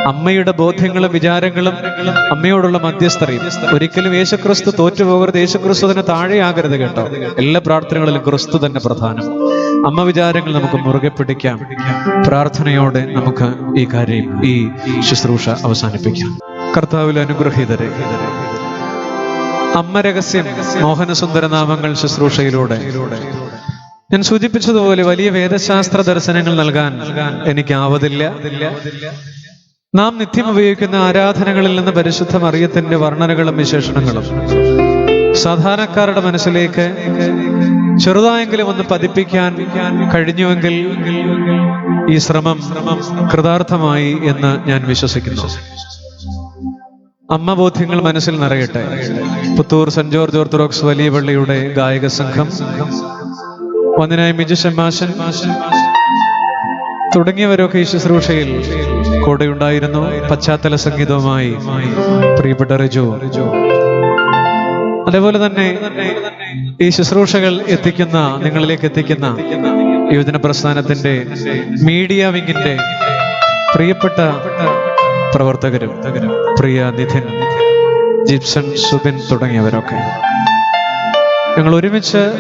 അമ്മയുടെ ബോധ്യങ്ങളും വിചാരങ്ങളും അമ്മയോടുള്ള മധ്യസ്ഥതയും. ഒരിക്കലും യേശുക്രിസ്തു തോറ്റുപോകരുത്, യേശുക്രിസ്തു തന്നെ താഴെയാകരുത് കേട്ടോ. എല്ലാ പ്രാർത്ഥനകളിലും ക്രിസ്തു തന്നെ പ്രധാനം. അമ്മ വിചാരങ്ങൾ നമുക്ക് മുറുകെ പിടിക്കാം. പ്രാർത്ഥനയോടെ നമുക്ക് ഈ കാര്യം, ഈ ശുശ്രൂഷ അവസാനിപ്പിക്കാം. കർത്താവിൽ അനുഗ്രഹീതരെ, അമ്മ രഹസ്യം മോഹനസുന്ദരനാമങ്ങൾ ശുശ്രൂഷയിലൂടെ ഞാൻ സൂചിപ്പിച്ചതുപോലെ വലിയ വേദശാസ്ത്ര ദർശനങ്ങൾ നൽകാൻ എനിക്കാവതില്ല. നാം നിത്യം ഉപയോഗിക്കുന്ന ആരാധനകളിൽ നിന്ന് പരിശുദ്ധ മറിയത്തിന്റെ വർണ്ണനകളും വിശേഷണങ്ങളും സാധാരണക്കാരുടെ മനസ്സിലേക്ക് ചെറുതായെങ്കിലും ഒന്ന് പതിപ്പിക്കാൻ കഴിഞ്ഞുവെങ്കിൽ ഈ ശ്രമം കൃതാർത്ഥമായി എന്ന് ഞാൻ വിശ്വസിക്കുന്നു. അമ്മ ബോധ്യങ്ങൾ മനസ്സിൽ നിറയട്ടെ. പുത്തൂർ സെന്റ് ജോർജ് ഓർത്തഡോക്സ് വലിയ പള്ളിയുടെ ഗായക സംഘം, വന്ദനായ മിജു ഷമാശൻ തുടങ്ങിയവരൊക്കെ ഈ ശുശ്രൂഷയിൽ കൂടെയുണ്ടായിരുന്നു. പശ്ചാത്തല സംഗീതവുമായി പ്രിയപ്പെട്ട റിജു, അതേപോലെ തന്നെ ഈ ശുശ്രൂഷകൾ എത്തിക്കുന്ന, നിങ്ങളിലേക്ക് എത്തിക്കുന്ന യുവജന പ്രസ്ഥാനത്തിന്റെ മീഡിയ വിങ്ങിന്റെ പ്രിയപ്പെട്ട പ്രവർത്തകരും, പ്രിയ നിധിൻ, ജിപ്സൺ, സുബിൻ തുടങ്ങിയവരൊക്കെ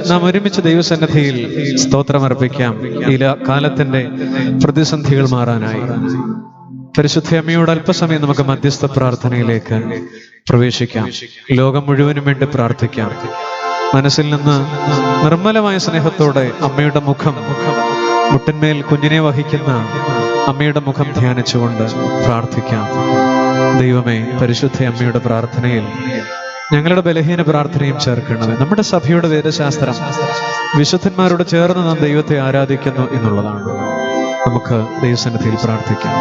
നാം ഒരുമിച്ച് ദൈവസന്നിധിയിൽ സ്തോത്രമർപ്പിക്കാം. ഈ കാലത്തിന്റെ പ്രതിസന്ധികൾ മാറാനായി പരിശുദ്ധ അമ്മയോട് അല്പസമയം നമുക്ക് മധ്യസ്ഥ പ്രാർത്ഥനയിലേക്ക് പ്രവേശിക്കാം. ലോകം മുഴുവനും വേണ്ടി പ്രാർത്ഥിക്കാം. മനസ്സിൽ നിന്ന് നിർമ്മലമായ സ്നേഹത്തോടെ അമ്മയുടെ മുഖം, മുട്ടിന്മേൽ കുഞ്ഞിനെ വഹിക്കുന്ന അമ്മയുടെ മുഖം ധ്യാനിച്ചുകൊണ്ട് പ്രാർത്ഥിക്കാം. ദൈവമേ, പരിശുദ്ധ അമ്മയുടെ പ്രാർത്ഥനയിൽ ഞങ്ങളുടെ ബലഹീന പ്രാർത്ഥനയും ചേർക്കണമേ. നമ്മുടെ സഭയുടെ വേദശാസ്ത്രം വിശുദ്ധന്മാരോട് ചേർന്ന് നാം ദൈവത്തെ ആരാധിക്കുന്നു എന്നുള്ളതാണ്. നമുക്ക് ദൈവസന്നിധിയിൽ പ്രാർത്ഥിക്കാം.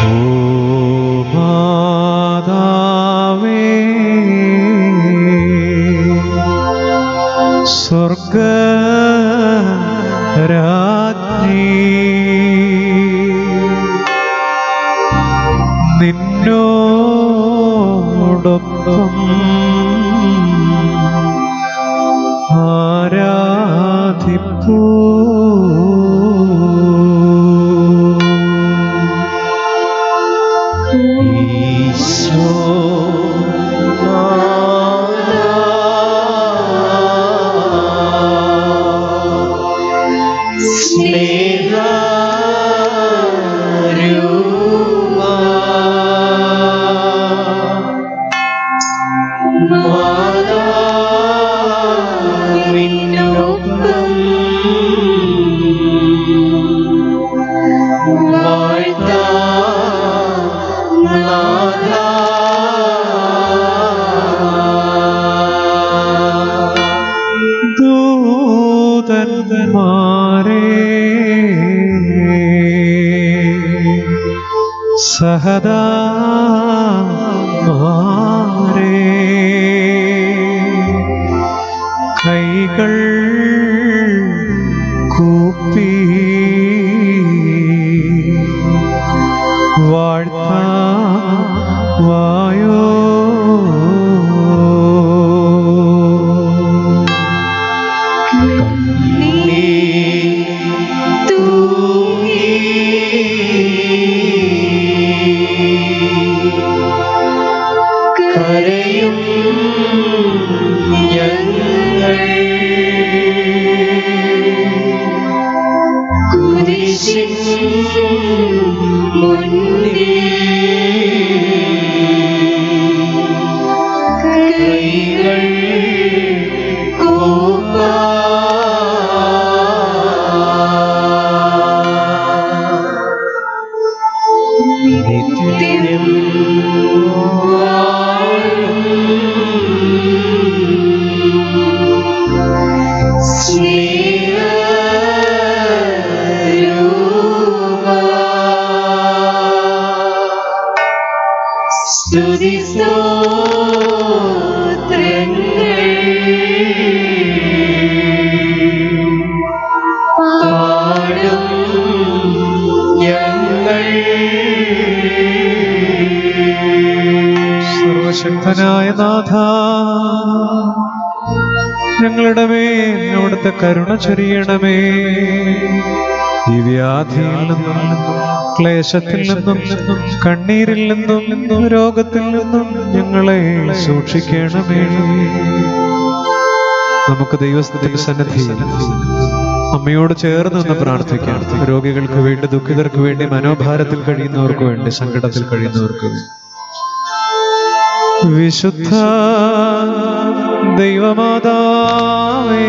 ഓ മാതാവേ, സ്വർഗരാജ്ഞി, നിന്നോടൊപ്പം ആരാധിപ്പൂ ഈശോ. സഹദാമാരേ, കൈകൾ കൂപ്പി വാഴ്ത്താവായോ. സർവശക്തനായ നാഥ, ഞങ്ങളുടെ മേൽ അവിടുത്തെ കരുണ ചൊരിയണമേ. ഈ വ്യാധിയിൽ നിന്നും ക്ലേശത്തിൽ നിന്നും കണ്ണീരിൽ നിന്നും രോഗത്തിൽ നിന്നും ഞങ്ങളെ സൂക്ഷിക്കണമേ. നമുക്ക് ദൈവത്തിന്റെ സന്നിധിയിൽ അമ്മയോട് ചേർന്ന് നിന്ന് പ്രാർത്ഥിക്കാം. രോഗികൾക്ക് വേണ്ടി, ദുഃഖിതർക്ക് വേണ്ടി, മനോഭാരത്തിൽ കഴിയുന്നവർക്ക് വേണ്ടി, സങ്കടത്തിൽ കഴിയുന്നവർക്ക് വേണ്ടി. വിശുദ്ധ ദൈവമാതാവേ,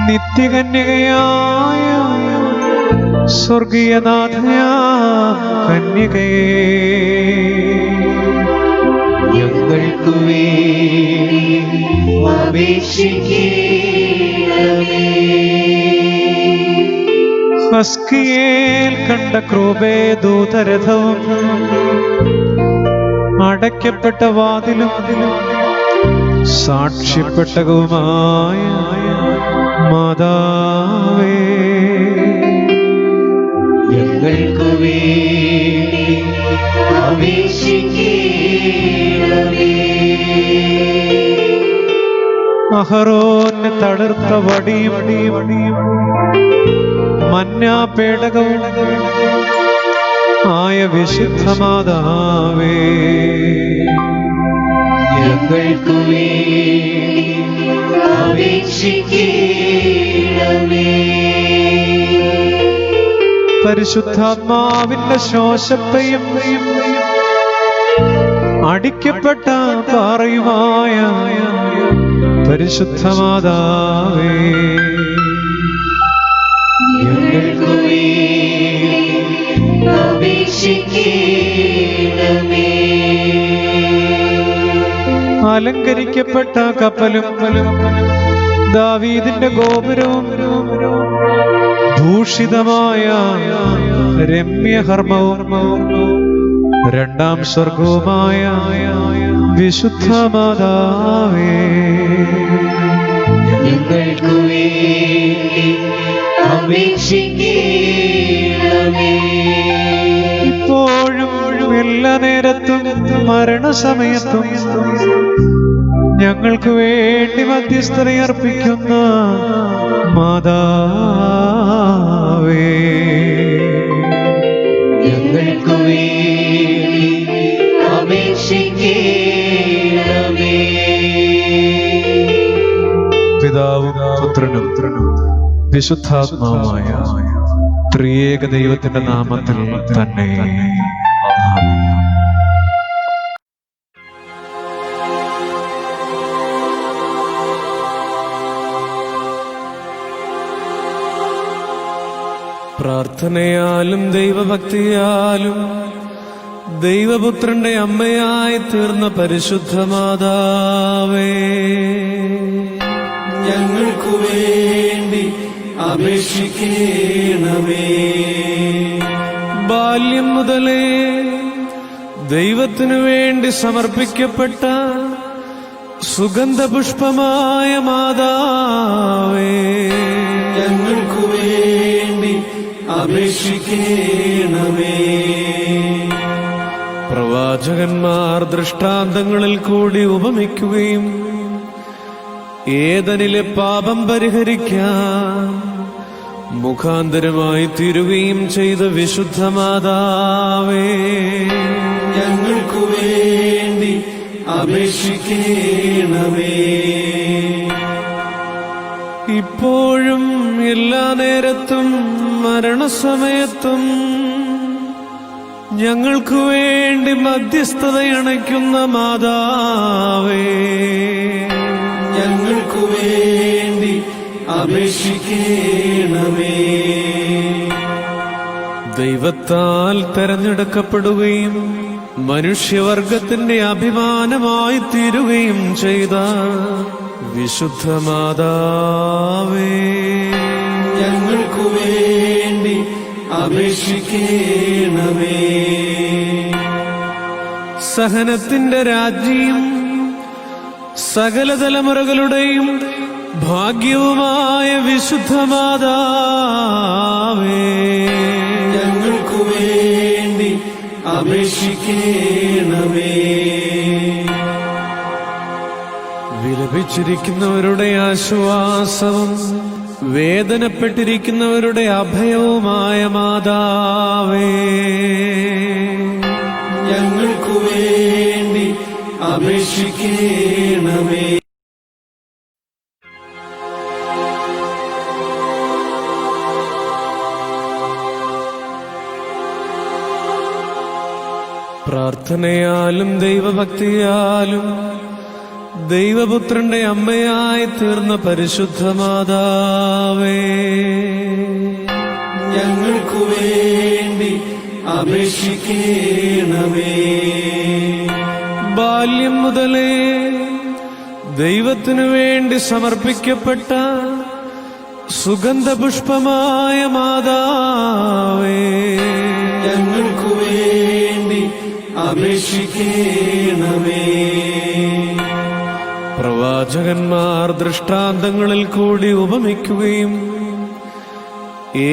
നിത്യകന്യകയായ സ്വർഗീയനാഥയായ കന്യകയെ, ഞങ്ങൾക്കു വേണ്ടി അപേക്ഷിക്കണമേ. ഹസ്കിയേൽ കണ്ട ക്രൂബേ ദൂതരഥവും അടയ്ക്കപ്പെട്ട വാതിലും സാക്ഷ്യപ്പെട്ടകവുമായ മാതാവേ, ഞങ്ങൾക്കു വേണ്ടി അപേക്ഷിക്കണമേ. അഹറോന് തളിർത്ത വടിയും മന്നാ പേടകവും ആയ വിശുദ്ധ മാതാവേ, ഞങ്ങൾക്കു വേണ്ടി അപേക്ഷിക്കണമേ. പരിശുദ്ധാത്മാവിന്റെ ശ്വാസപ്പയും അടിക്കപ്പെട്ട പാറയുമായ പരിശുദ്ധ മാതാവേ, ഞങ്ങൾക്കു വേണ്ടി അപേക്ഷിക്കണമേ. അലങ്കരിക്കപ്പെട്ട കപ്പലും ദാവീദിന്റെ ഗോപുരവും ഭൂഷിതമായ രമ്യഹർമ്മവും രണ്ടാം സ്വർഗവുമായ വിശുദ്ധ മാതാവേ, ഞങ്ങൾക്കു വേണ്ടി അപേക്ഷിക്കണമേ. ഇപ്പോഴും എല്ലാ നേരത്തും മരണസമയത്തും ഞങ്ങൾക്ക് വേണ്ടി മധ്യസ്ഥതയർപ്പിക്കുന്ന മാതാവേ, ഞങ്ങൾക്കു വേണ്ടി അപേക്ഷിക്കണമേ. പിതാവും പുത്രനും വിശുദ്ധാത്മാവുമായ ത്രിയേക ദൈവത്തിന്റെ നാമത്തിൽ തന്നെ ആമേൻ. പ്രാർത്ഥനയാലും ദൈവഭക്തിയാലും ദൈവപുത്രന്റെ അമ്മയായി തീർന്ന പരിശുദ്ധ മാതാവേ, ഞങ്ങൾക്കു വേണ്ടി അപേക്ഷിക്കണമേ. ബാല്യം മുതലേ ദൈവത്തിനു വേണ്ടി സമർപ്പിക്കപ്പെട്ട സുഗന്ധപുഷ്പമായ മാതാവേ, ഞങ്ങൾക്കു വേണ്ടി അപേക്ഷിക്കണമേ. പ്രവാചകന്മാർ ദൃഷ്ടാന്തങ്ങളിൽ കൂടി ഉപമിക്കുകയും ഏദനിലെ പാപം പരിഹരിക്കാൻ മുഖാന്തരമായി തീരുകയും ചെയ്ത വിശുദ്ധ മാതാവേ, ഞങ്ങൾക്കു വേണ്ടി അപേക്ഷിക്കണമേ. ഇപ്പോഴും എല്ലാ നേരത്തും മരണസമയത്തും ഞങ്ങൾക്കു വേണ്ടി മധ്യസ്ഥതയണയ്ക്കുന്ന മാതാവേ, ഞങ്ങൾക്കു വേണ്ടി അപേക്ഷിക്കണമേ. ദൈവത്താൽ തെരഞ്ഞെടുക്കപ്പെടുകയും മനുഷ്യവർഗത്തിന്റെ അഭിമാനമായി തീരുകയും ചെയ്ത വിശുദ്ധ മാതാവേ, ഞങ്ങൾക്കു വേണ്ടി അപേക്ഷിക്കണമേ. സഹനത്തിന്റെ രാജ്യം സകല തലമുറകളുടെയും ഭാഗ്യവുമായ വിശുദ്ധ മാതാവേ, ഞങ്ങൾക്കു വേണ്ടി അപേക്ഷിക്കണമേ. വിലപിച്ചിരിക്കുന്നവരുടെ ആശ്വാസവും വേദനപ്പെട്ടിരിക്കുന്നവരുടെ അഭയവുമായ മാതാവേ, ഞങ്ങൾക്കു വേണ്ടി അപേക്ഷിക്കണമേ. പ്രാർത്ഥനയാലും ദൈവഭക്തിയാലും ദൈവപുത്രന്റെ അമ്മയായി തീർന്ന പരിശുദ്ധ മാതാവേ, ഞങ്ങൾക്കു വേണ്ടി അപേക്ഷിക്കണമേ. ബാല്യം മുതലേ ദൈവത്തിനു വേണ്ടി സമർപ്പിക്കപ്പെട്ട സുഗന്ധപുഷ്പമായ മാതാവേ, ഞങ്ങൾക്കു വേണ്ടി അപേക്ഷിക്കണമേ. പ്രവാചകന്മാർ ദൃഷ്ടാന്തങ്ങളിൽ കൂടി ഉപമിക്കുകയും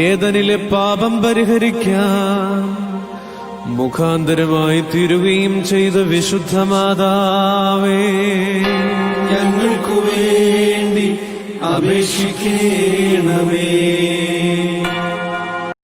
ഏദനിലെ പാപം പരിഹരിക്കാൻ മുഖാന്തരമായി തീരുകയും ചെയ്ത വിശുദ്ധ മാതാവേ, ഞങ്ങൾക്കു വേണ്ടി അപേക്ഷിക്കണമേ.